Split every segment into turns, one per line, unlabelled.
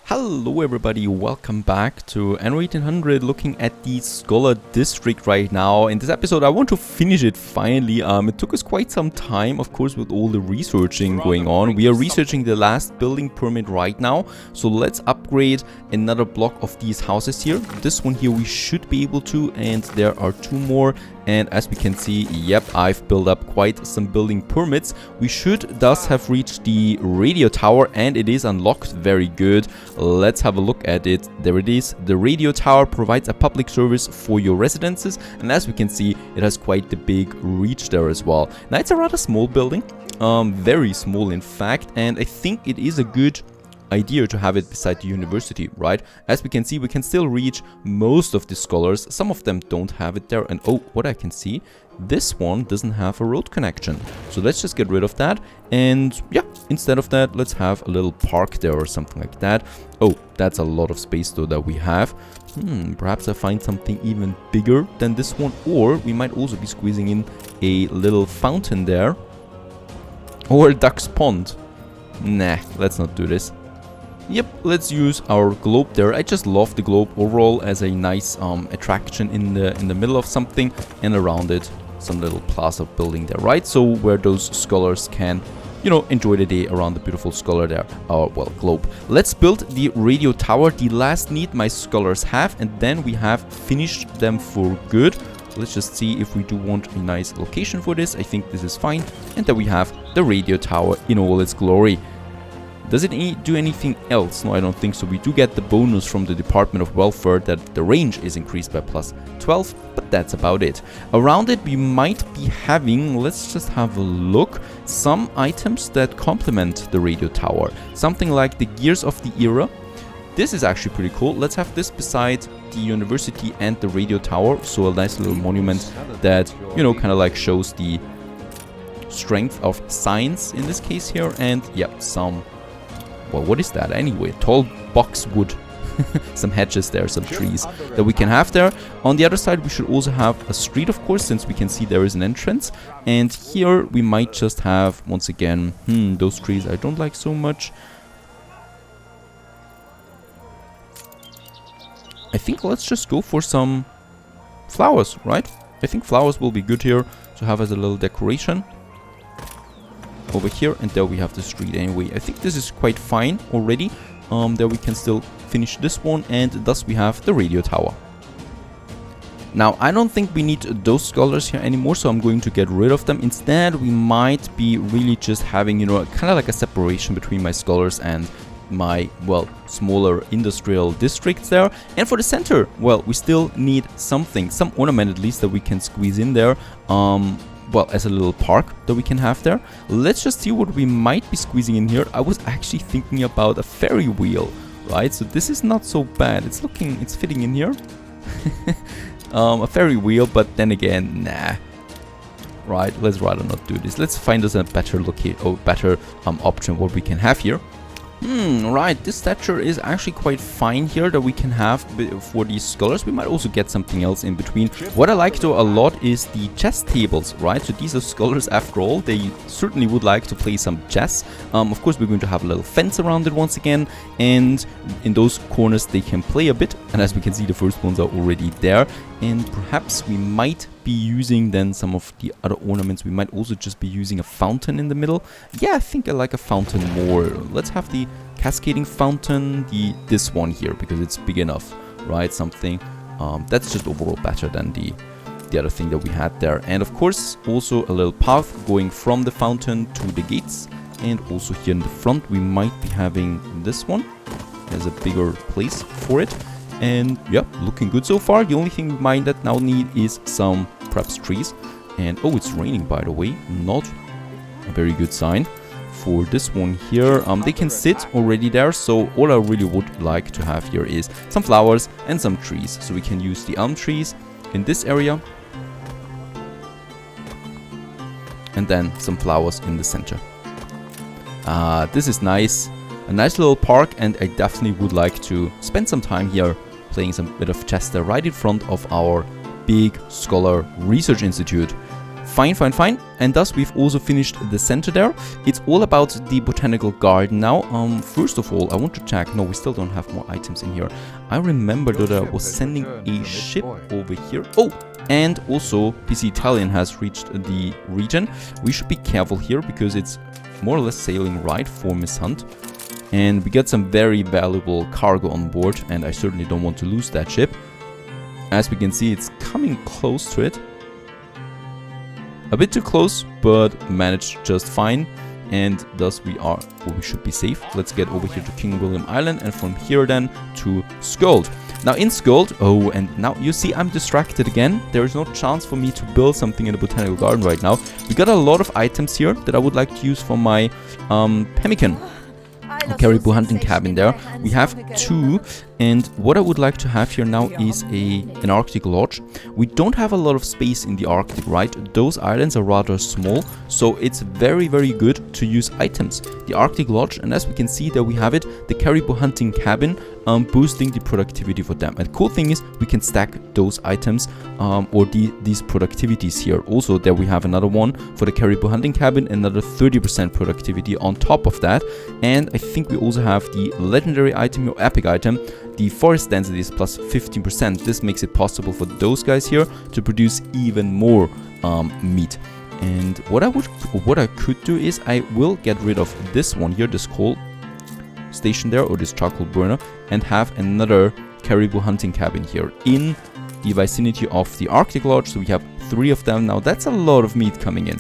Hello everybody, welcome back to Anno 1800, looking at the Scholar District right now. In this episode I want to finish it finally. It took us quite some time, of course, with all the researching going on. We are researching the last building permit right now, so let's upgrade another block of these houses here. This one here we should be able to, and there are two more. And as we can see, yep, I've built up quite some building permits. We should thus have reached the radio tower, and it is unlocked. Very good. Let's have a look at it. There it is. The radio tower provides a public service for your residences, and as we can see, it has quite the big reach there as well. Now, it's a rather small building, very small in fact, and I think it is a good idea to have it beside the university, right? As we can see, we can still reach most of the scholars. Some of them don't have it there, and oh, what I can see, this one doesn't have a road connection. So let's just get rid of that, and yeah, instead of that, let's have a little park there or something like that. Oh, that's a lot of space though that we have. Perhaps I find something even bigger than this one, or we might also be squeezing in a little fountain there, or a duck's pond. Nah, let's not do this. Yep, let's use our globe there. I just love the globe overall as a nice attraction in the middle of something, and around it some little plaza building there, right? So where those scholars can, you know, enjoy the day around the beautiful scholar there, well, globe. Let's build the radio tower, the last need my scholars have, and then we have finished them for good. Let's just see if we do want a nice location for this. I think this is fine, and then we have the radio tower in all its glory. Does it do anything else? No, I don't think so. We do get the bonus from the Department of Welfare that the range is increased by plus 12, but that's about it. Around it we might be having, let's just have a look, some items that complement the radio tower. Something like the Gears of the Era. This is actually pretty cool. Let's have this beside the university and the radio tower. So a nice little monument that, you know, kind of like shows the strength of science in this case here. And yeah, some... well, what is that anyway? Tall boxwood. Some hedges there, some trees that we can have there. On the other side, we should also have a street, of course, since we can see there is an entrance. And here we might just have, once again, those trees I don't like so much. I think let's just go for some flowers, right? I think flowers will be good here to have as a little decoration. Over here, and there we have the street anyway. I think this is quite fine already. There we can still finish this one, and thus we have the radio tower. Now, I don't think we need those scholars here anymore, so I'm going to get rid of them. Instead, we might be really just having, you know, kind of like a separation between my scholars and my, well, smaller industrial districts there. And for the center, well, we still need something, some ornament at least that we can squeeze in there. Well, as a little park that we can have there. Let's just see what we might be squeezing in here. I was actually thinking about a ferry wheel, right? So this is not so bad. It's fitting in here. A ferry wheel, but then again, nah. Right, let's rather not do this. Let's find us a better option what we can have here. Right, this stature is actually quite fine here that we can have for these scholars. We might also get something else in between. What I like though a lot is the chess tables, right? So these are scholars after all. They certainly would like to play some chess. Of course, we're going to have a little fence around it once again, and in those corners they can play a bit. And as we can see, the first ones are already there. And perhaps we might be using then some of the other ornaments. We might also just be using a fountain in the middle. Yeah, I think I like a fountain more. Let's have the cascading fountain, this one here, because it's big enough, right? Something that's just overall better than the other thing that we had there. And of course, also a little path going from the fountain to the gates. And also here in the front, we might be having this one as a bigger place for it. And yeah, looking good so far. The only thing we might now need is some perhaps trees. And oh, it's raining, by the way. Not a very good sign for this one here. They can sit already there, so all I really would like to have here is some flowers and some trees. So we can use the elm trees in this area, and then some flowers in the center. This is nice. A nice little park, and I definitely would like to spend some time here playing some bit of chess there right in front of our big scholar research institute. Fine, fine, fine. And thus we've also finished the center there. It's all about the Botanical Garden now. First of all, I want to check. No, we still don't have more items in here. I remember that I was sending a ship over here. Oh, and also PC Italian has reached the region. We should be careful here because it's more or less sailing right for Miss Hunt. And we got some very valuable cargo on board, and I certainly don't want to lose that ship. As we can see, it's coming close to it. A bit too close, but managed just fine. And thus we should be safe. Let's get over here to King William Island, and from here then to Skuld. Now in Skuld, oh, and now you see I'm distracted again. There is no chance for me to build something in the Botanical Garden right now. We got a lot of items here that I would like to use for my pemmican. Caribou hunting cabin there. We have 2, and what I would like to have here now is an Arctic lodge. We don't have a lot of space in the Arctic, right? Those islands are rather small, so it's very, very good to use items. The Arctic lodge, and as we can see there we have it, the caribou hunting cabin, boosting the productivity for them. And cool thing is we can stack those items or these productivities here. Also there we have another one for the caribou hunting cabin, another 30% productivity on top of that. And I think we also have the legendary item or epic item. The forest density is plus 15%. This makes it possible for those guys here to produce even more meat. And what I could do is I will get rid of this one here, this coal station there, or this charcoal burner, and have another caribou hunting cabin here in the vicinity of the Arctic lodge. So we have 3 of them now. That's a lot of meat coming in.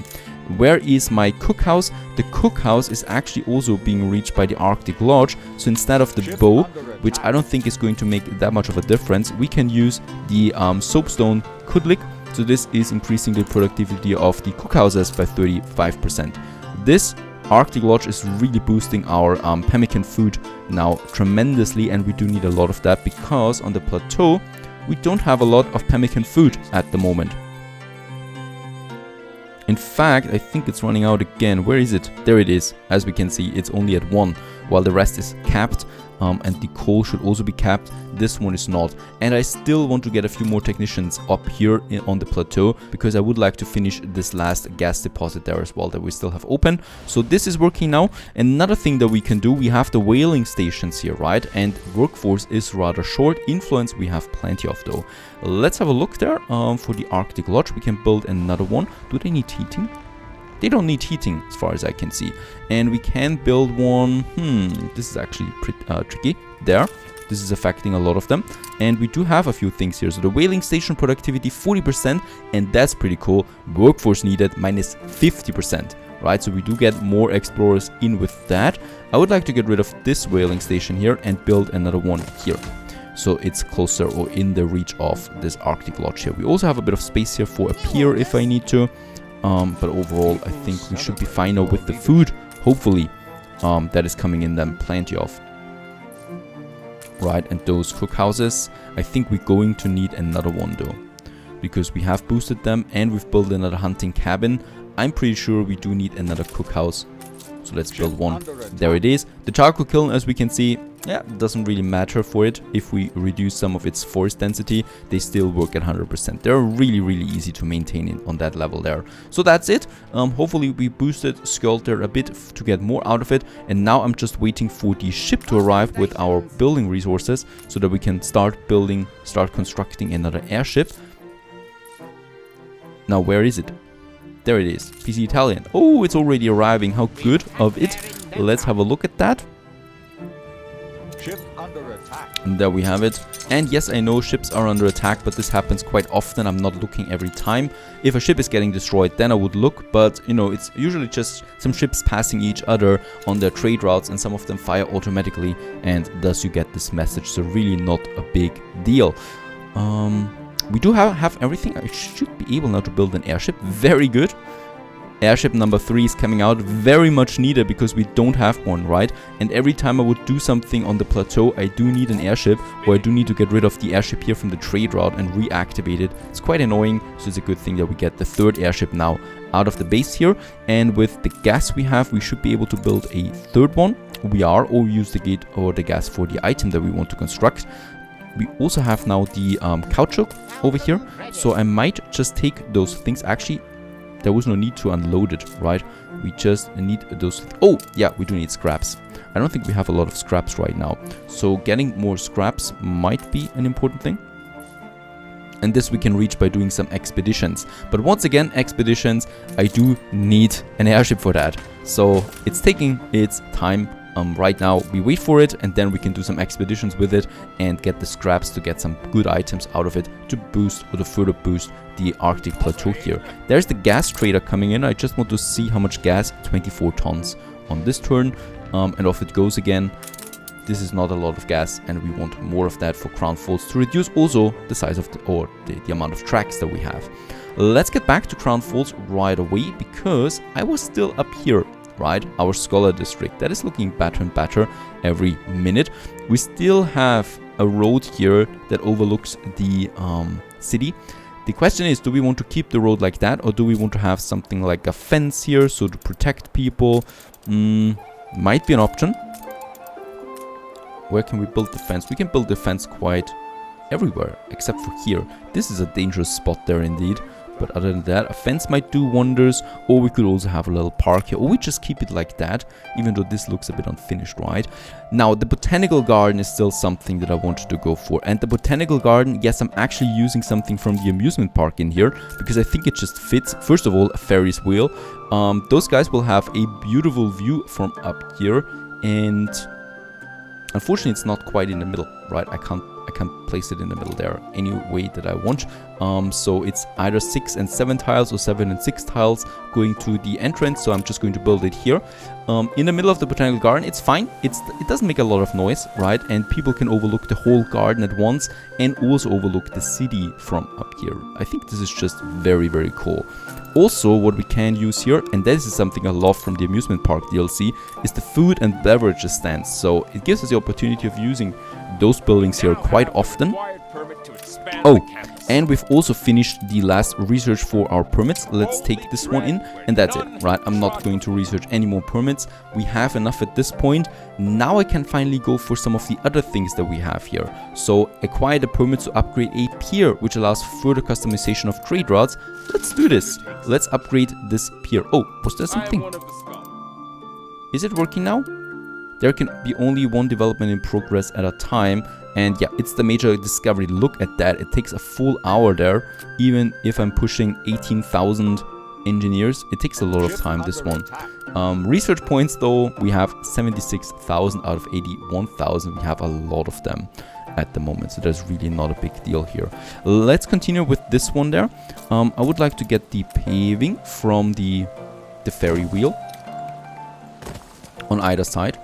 Where is my cookhouse? The cookhouse is actually also being reached by the Arctic lodge. So instead of the bow, which I don't think is going to make that much of a difference, we can use the soapstone kudlik. So this is increasing the productivity of the cookhouses by 35%. This Arctic lodge is really boosting our pemmican food now tremendously, and we do need a lot of that because on the plateau we don't have a lot of pemmican food at the moment. In fact, I think it's running out again. Where is it? There it is. As we can see, it's only at 1, while the rest is capped. And the coal should also be capped. This one is not. And I still want to get a few more technicians up here on the plateau, because I would like to finish this last gas deposit there as well that we still have open. So this is working now. Another thing that we can do, we have the whaling stations here, right? And workforce is rather short. Influence we have plenty of though. Let's have a look there for the Arctic lodge. We can build another one. Do they need heating? They don't need heating as far as I can see. And we can build one. This is actually pretty tricky. There. This is affecting a lot of them. And we do have a few things here. So the whaling station productivity 40%. And that's pretty cool. Workforce needed minus 50%. Right, so we do get more explorers in with that. I would like to get rid of this whaling station here and build another one here. So it's closer or in the reach of this Arctic lodge here. We also have a bit of space here for a pier if I need to. But overall, I think we should be fine now with the food, hopefully, that is coming in them plenty of. Right, and those cookhouses, I think we're going to need another one though, because we have boosted them and we've built another hunting cabin. I'm pretty sure we do need another cookhouse. So let's build one. There it is. The charcoal kiln, as we can see, yeah, doesn't really matter for it. If we reduce some of its forest density, they still work at 100%. They're really, really easy to maintain on that level there. So that's it. Hopefully we boosted Skuld there a bit to get more out of it. And now I'm just waiting for the ship to arrive with our building resources so that we can start constructing another airship. Now, where is it? There it is. PC Italian. Oh, it's already arriving. How good of it. Let's have a look at that.
Ship under attack.
And there we have it. And yes, I know ships are under attack, but this happens quite often. I'm not looking every time. If a ship is getting destroyed, then I would look. But, you know, it's usually just some ships passing each other on their trade routes, and some of them fire automatically. And thus you get this message. So really not a big deal. We do have everything. I should be able now to build an airship. Very good. Airship number 3 is coming out, very much needed because we don't have one, right? And every time I would do something on the plateau, I do need an airship, or I do need to get rid of the airship here from the trade route and reactivate it. It's quite annoying, so it's a good thing that we get the 3rd airship now out of the base here. And with the gas we have, we should be able to build a 3rd one. We are, or use the gate or the gas for the item that we want to construct. We also have now the caoutchouc over here, so I might just take those things. Actually, there was no need to unload it, right? We just need those... Oh, yeah, we do need scraps. I don't think we have a lot of scraps right now. So getting more scraps might be an important thing. And this we can reach by doing some expeditions. But once again, expeditions, I do need an airship for that. So it's taking its time. Right now we wait for it, and then we can do some expeditions with it and get the scraps to get some good items out of it to boost or to further boost the Arctic plateau here. There's the gas trader coming in. I just want to see how much gas. 24 tons on this turn, and off it goes again. This is not a lot of gas, and we want more of that for Crown Falls to reduce also the size of the amount of tracks that we have. Let's get back to Crown Falls right away, because I was still up here, right? Our Scholar District. That is looking better and better every minute. We still have a road here that overlooks the city. The question is, do we want to keep the road like that, or do we want to have something like a fence here, so to protect people? Might be an option. Where can we build the fence? We can build the fence quite everywhere, except for here. This is a dangerous spot there indeed. But other than that, a fence might do wonders, or we could also have a little park here, or we just keep it like that, even though this looks a bit unfinished, right? Now, the Botanical Garden is still something that I wanted to go for. And the Botanical Garden, yes, I'm actually using something from the amusement park in here, because I think it just fits. First of all, a Ferris wheel. Those guys will have a beautiful view from up here, and unfortunately, it's not quite in the middle, right? I can't place it in the middle there any way that I want. So it's either 6 and 7 tiles or 7 and 6 tiles going to the entrance. So I'm just going to build it here. In the middle of the Botanical Garden, it's fine. It doesn't make a lot of noise, right? And people can overlook the whole garden at once and also overlook the city from up here. I think this is just very, very cool. Also, what we can use here, and this is something I love from the amusement park DLC, is the food and beverages stands. So it gives us the opportunity of using those buildings here quite often. Oh, and we've also finished the last research for our permits. Let's take this one in, and that's it, right? I'm not going to research any more permits. We have enough at this point. Now I can finally go for some of the other things that we have here. So acquire the permit to upgrade a pier, which allows further customization of trade routes. Let's do this. Let's upgrade this pier. Oh, was there something? Is it working now? There can be only one development in progress at a time. And yeah, it's the major discovery. Look at that. It takes a full hour there. Even if I'm pushing 18,000 engineers, it takes a lot of time, this one. Research points, though, we have 76,000 out of 81,000. We have a lot of them at the moment, so there's really not a big deal here. Let's continue with this one there. I would like to get the paving from the ferry wheel on either side.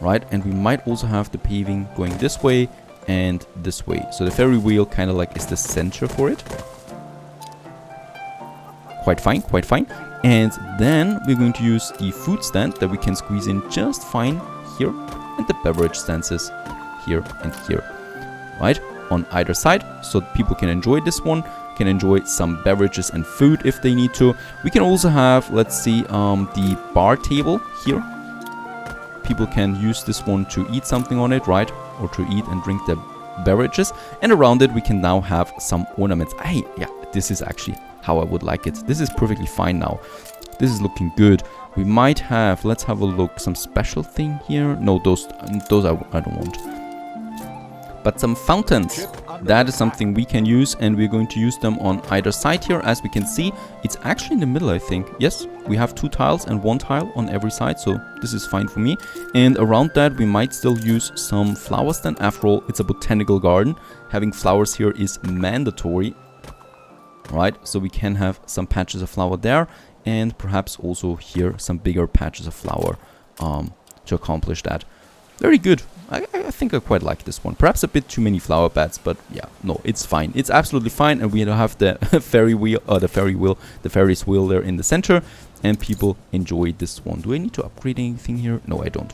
Right, and we might also have the paving going this way and this way. So the ferry wheel kind of like is the center for it. Quite fine, quite fine. And then we're going to use the food stand that we can squeeze in just fine here, and the beverage stances here and here, right, on either side, so people can enjoy this one, can enjoy some beverages and food if they need to. We can also have, let's see, the bar table here. People can use this one to eat something on it, right? Or to eat and drink the beverages. And around it, we can now have some ornaments. Hey, yeah, this is actually how I would like it. This is perfectly fine now. This is looking good. We might have, let's have a look, some special thing here. No, those I don't want. But some fountains. That is something we can use, and we're going to use them on either side here. As we can see, it's actually in the middle, I think. Yes, we have 2 tiles and 1 tile on every side, so this is fine for me. And around that, we might still use some flowers then. After all, it's a botanical garden. Having flowers here is mandatory, right? So we can have some patches of flower there, and perhaps also here some bigger patches of flower to accomplish that. Very good. I think I quite like this one. Perhaps a bit too many flower beds, but yeah, no, it's fine. It's absolutely fine, and we have the ferry wheel, the Ferris wheel there in the center, and people enjoy this one. Do I need to upgrade anything here? No, I don't.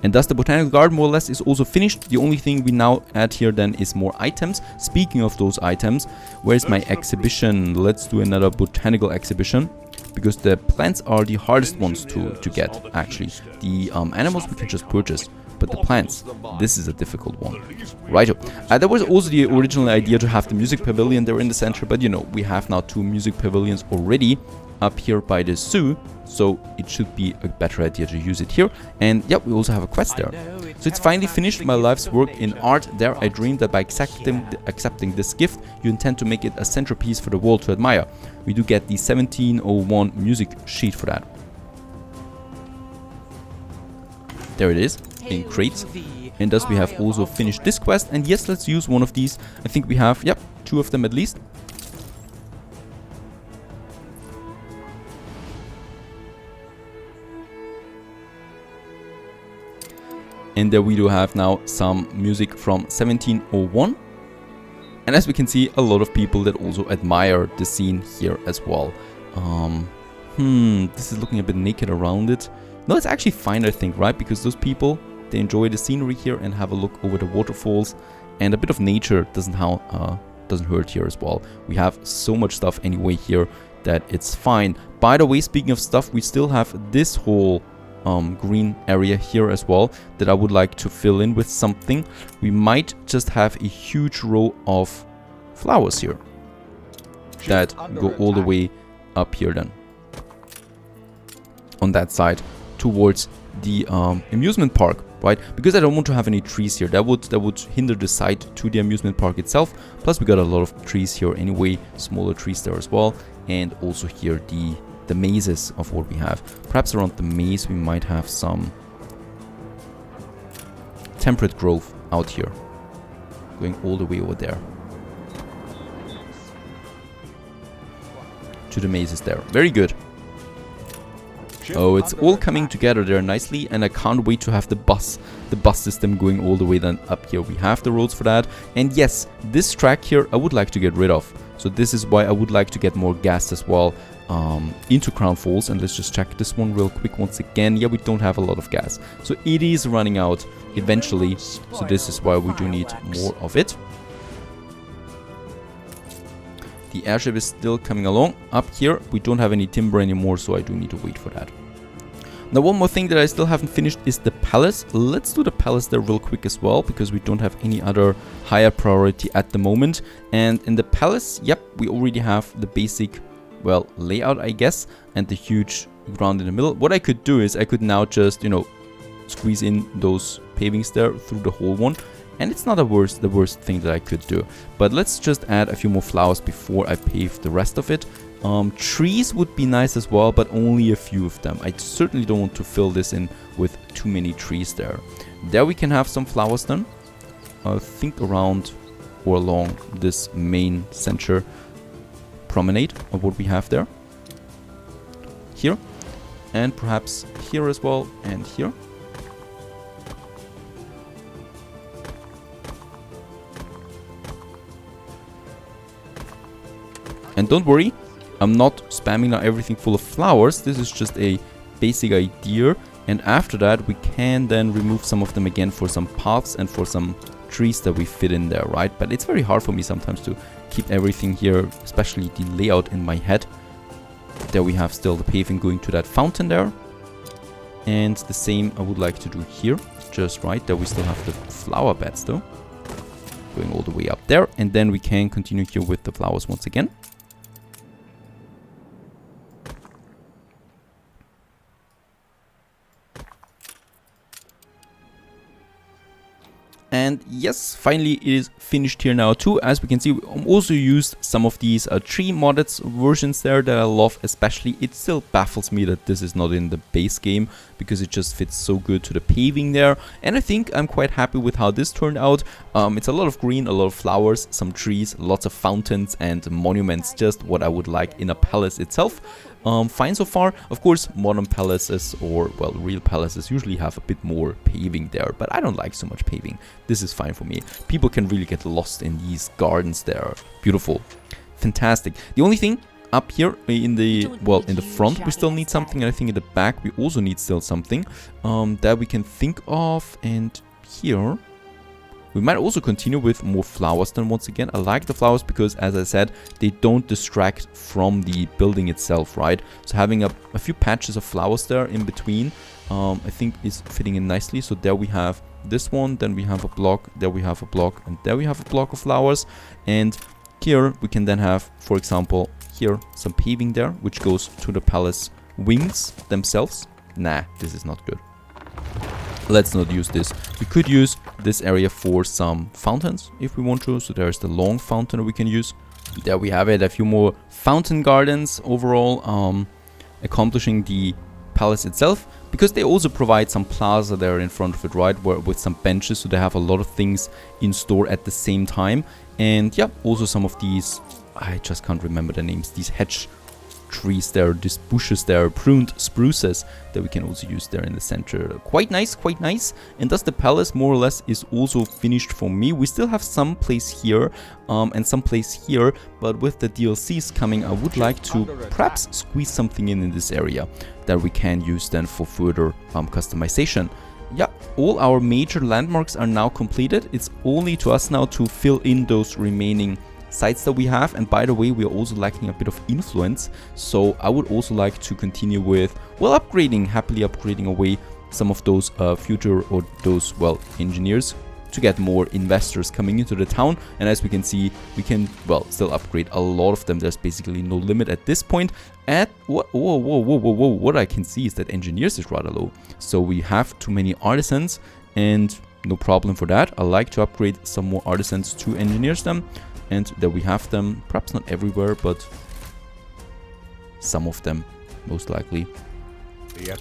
And thus the Botanical Garden more or less is also finished. The only thing we now add here then is more items. Speaking of those items, where's my exhibition? Let's do another botanical exhibition, because the plants are the hardest ones to get, actually. The animals we can just purchase. But the plants, this is a difficult one. Righto. There was also the original idea to have the music pavilion there in the center, but you know, we have now 2 music pavilions already up here by the zoo, so it should be a better idea to use it here. And yeah, we also have a quest there. So it's finally finished, my life's work in art. There I dreamed that by accepting this gift, you intend to make it a centerpiece for the world to admire. We do get the 1701 music sheet for that. There it is, in crates. And thus we have also finished this quest. And yes, let's use one of these. I think we have, yep, 2 of them at least. And there we do have now some music from 1701. And as we can see, a lot of people that also admire the scene here as well. This is looking a bit naked around it. No, it's actually fine, I think, right? Because those people, they enjoy the scenery here and have a look over the waterfalls. And a bit of nature doesn't hurt here as well. We have so much stuff anyway here that it's fine. By the way, speaking of stuff, we still have this whole green area here as well that I would like to fill in with something. We might just have a huge row of flowers here that go all the way up here then on that side towards the amusement park, right? Because I don't want to have any trees here. That would hinder the sight to the amusement park itself. Plus we got a lot of trees here anyway, smaller trees there as well, and also here the mazes of what we have. Perhaps around the maze we might have some temperate growth out here, going all the way over there to the mazes there. Very good. Oh, it's all coming together there nicely, and I can't wait to have the bus system going all the way then up here. We have the roads for that. And yes, this track here I would like to get rid of. So this is why I would like to get more gas as well into Crown Falls. And let's just check this one real quick once again. Yeah, we don't have a lot of gas, so it is running out eventually. So this is why we do need more of it. The airship is still coming along. Up here we don't have any timber anymore, so I do need to wait for that. Now one more thing that I still haven't finished is the palace. Let's do the palace there real quick as well, because we don't have any other higher priority at the moment. And in the palace, yep, we already have the basic, well, layout, I guess, and the huge ground in the middle. What I could do is I could now just, you know, squeeze in those pavings there through the whole one. And it's not the worst thing that I could do. But let's just add a few more flowers before I pave the rest of it. Trees would be nice as well, but only a few of them. I certainly don't want to fill this in with too many trees there. There we can have some flowers then. I think around or along this main center promenade of what we have there. Here. And perhaps here as well, and here. And don't worry, I'm not spamming now everything full of flowers. This is just a basic idea. And after that, we can then remove some of them again for some paths and for some trees that we fit in there, right? But it's very hard for me sometimes to keep everything here, especially the layout in my head. There we have still the paving going to that fountain there. And the same I would like to do here. Just right there we still have the flower beds though, going all the way up there. And then we can continue here with the flowers once again. And yes, finally it is finished here now too. As we can see, we also used some of these tree modded versions there that I love especially. It still baffles me that this is not in the base game, because it just fits so good to the paving there. And I think I'm quite happy with how this turned out. It's a lot of green, a lot of flowers, some trees, lots of fountains and monuments, just what I would like in a palace itself. Fine so far. Of course, modern palaces, or well, real palaces usually have a bit more paving there, but I don't like so much paving. This is fine for me. People can really get lost in these gardens there. Beautiful. Fantastic. The only thing up here in the, well, in the front we still need something, and I think in the back we also need still something that we can think of. And here We might also continue with more flowers then once again. I like the flowers because, as I said, they don't distract from the building itself, right? So having a few patches of flowers there in between, I think is fitting in nicely. So there we have this one, then we have a block, there we have a block, and there we have a block of flowers. And here we can then have, for example, here some paving there, which goes to the palace wings themselves. Nah, this is not good. Let's not use this. We could use this area for some fountains if we want to. So there's the long fountain we can use. There we have it. A few more fountain gardens overall, accomplishing the palace itself, because they also provide some plaza there in front of it, right, where, with some benches, so they have a lot of things in store at the same time. And yeah, also some of these, I just can't remember the names, these hedge trees there, these bushes there, pruned spruces that we can also use there in the center. Quite nice, quite nice. And thus the palace more or less is also finished for me. We still have some place here and some place here, but with the DLCs coming, I would like to perhaps squeeze something in this area that we can use then for further customization. Yeah, all our major landmarks are now completed. It's only to us now to fill in those remaining sites that we have. And by the way, we are also lacking a bit of influence, so I would also like to continue with, well, happily upgrading away some of those future, or those, well, engineers, to get more investors coming into the town. And as we can see, we can, well, still upgrade a lot of them. There's basically no limit at this point. At what I can see is that engineers is rather low, so we have too many artisans, and no problem for that. I like to upgrade some more artisans to engineers them. And there we have them, perhaps not everywhere, but some of them, most likely.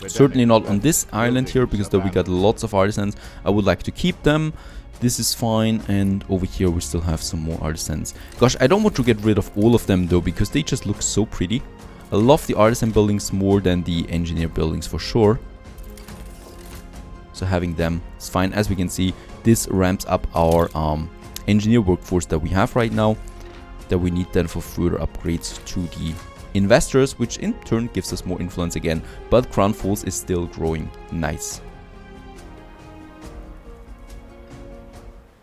Certainly not on this island here, because though we got lots of artisans, I would like to keep them. This is fine, and over here we still have some more artisans. Gosh, I don't want to get rid of all of them though, because they just look so pretty. I love the artisan buildings more than the engineer buildings for sure. So having them is fine. As we can see, this ramps up our engineer workforce that we have right now, that we need then for further upgrades to the investors, which in turn gives us more influence again. But Crown Falls is still growing nice.